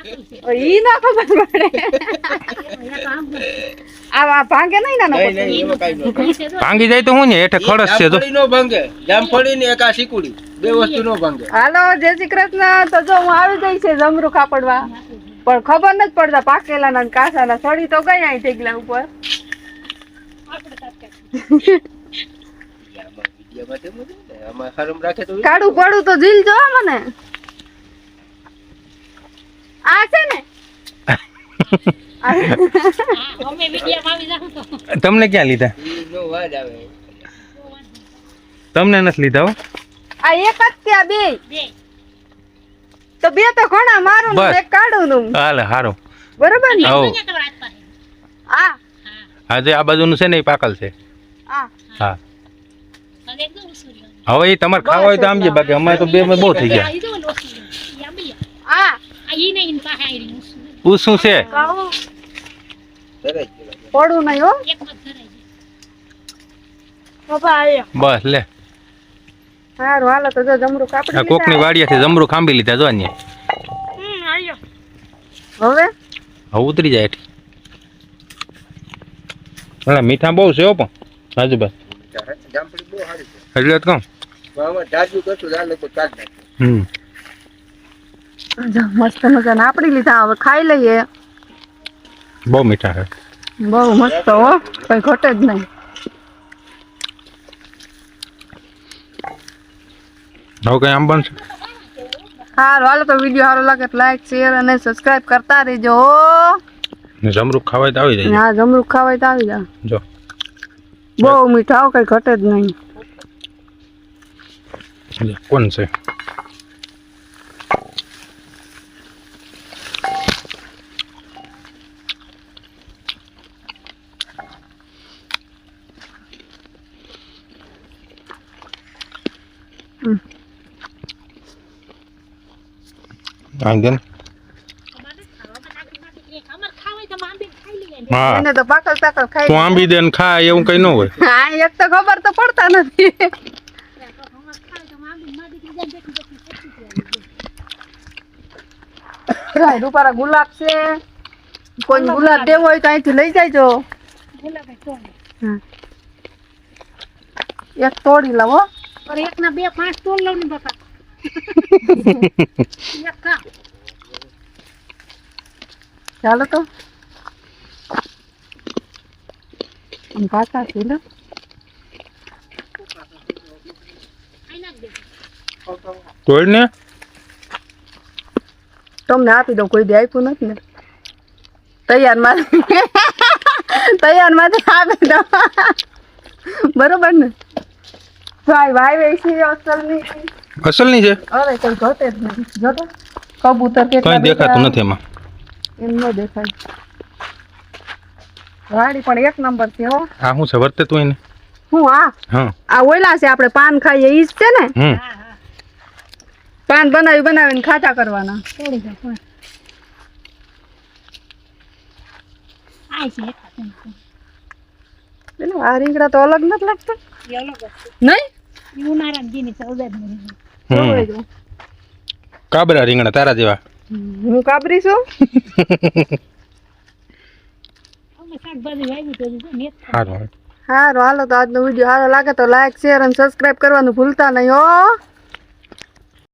ઈ ના ખબર પડે આ ભાંગે નહીં ના ભાંગી જાય તો હું ને હેઠે ખડસ છે તો જામફળી નો ભાંગે જામફળી ને એક આ શીકુડી બે વસ્તુ નો ભાંગે હાલો જય શ્રી કૃષ્ણ તો જો હું આવી ગઈ છે જમરૂ ખાપડવા પણ ખબર નથી પડતા પાકેલા ના કાસા ના સડી તો ગયા અહીં ઢેગલા ઉપર કાઢું પડું તો જીલ જો મને આ છે ને તમને ક્યાં લીધા તમને નથી લીધા હો આ એક જ ત્યાં બે તો બે તો ઘણા મારું ને એક કાઢું નું હાલે હારું બરોબર ને આ આજે આ બાજુનું છે ને એ પાકલ છે આ હા હવે એ તમારે ખાવા હોય તો આમ છે બાકી અમારે તો બે માં બહુ થઈ ગયા આ પૂછું છે પડું નહીં હો બસ લે સારું હાલો તો જો જમરૂ કાપડી આ કોકની વાડિયાથી જમરૂ ખાંભી લીધા જો ને હવે ઉતરી જાય એટલે મીઠા બહુ છે હો પણ આજુબાજુ જામફળી બહુ સારી છે એટલે જ કહું આમાં જાજુ કશું લાલે તો કાઢ નાખે મસ્ત મજા આપડી લીધા હવે ખાઈ લઈએ બહુ મીઠા છે બહુ મસ્ત હો કઈ ઘટે જ નહીં હવે કઈ આમ બનશે સારું હાલો તો વિડીયો સારો લાગે તો લાઈક શેર અને સબસ્ક્રાઇબ કરતા રહેજો જમરૂખ ખાવાય તો આવી જાય હા જમરૂખ ખાવાય તો આવી જાવ જો બહુ મીઠા હો કઈ ઘટે જ નહીં કોણ છે હા એને તો પાકલ પાકલ ખાઈ તું આંબી દે ને ખા એવું કઈ ન હોય હા એક તો ખબર તો પડતા નથી રૂપારા ગુલાબ છે કોઈ ગુલાબ દેવો હોય તો અહીંથી લઈ જાયજો એક તોડી લાવો એક ના 2-5 તોડ લઉં ને બાપા એક કા ચાલો તો પાછા છે લો તોડ ને તમને આપી દઉં કોઈ દે આપ્યું નથી ને તૈયાર માં આપી દઉં બરોબર ને ભાઈ ભાઈ છે અસલની છે અરે કઈ ઘટે જ નહીં જોતો કબૂતર કેટલા કઈ દેખાતું નથી એમાં એમ ન દેખાય વાડી પણ એક નંબર છે હો આ શું છે વર્તે તું એને હું હા આ ઓયલા છે આપણે પાન ખાઈએ ઈ જ છે ને પાન બનાવીને ખાટા કરવાના તોડી દો પણ આ છે પેલો આ રીંગણા તો અલગ નથી લાગતા એ અલગ છે નહીં ઉનાળાની દીની સૌદા મરી કાબરા રીંગણા તારા જેવા હું કાબરી છું અમે શાકભાજી વાવી તો મેં સારું હાલો તો આજનો વિડીયો સારો લાગે તો લાઈક શેર અને સબસ્ક્રાઇબ કરવાનું ભૂલતા નહીં હો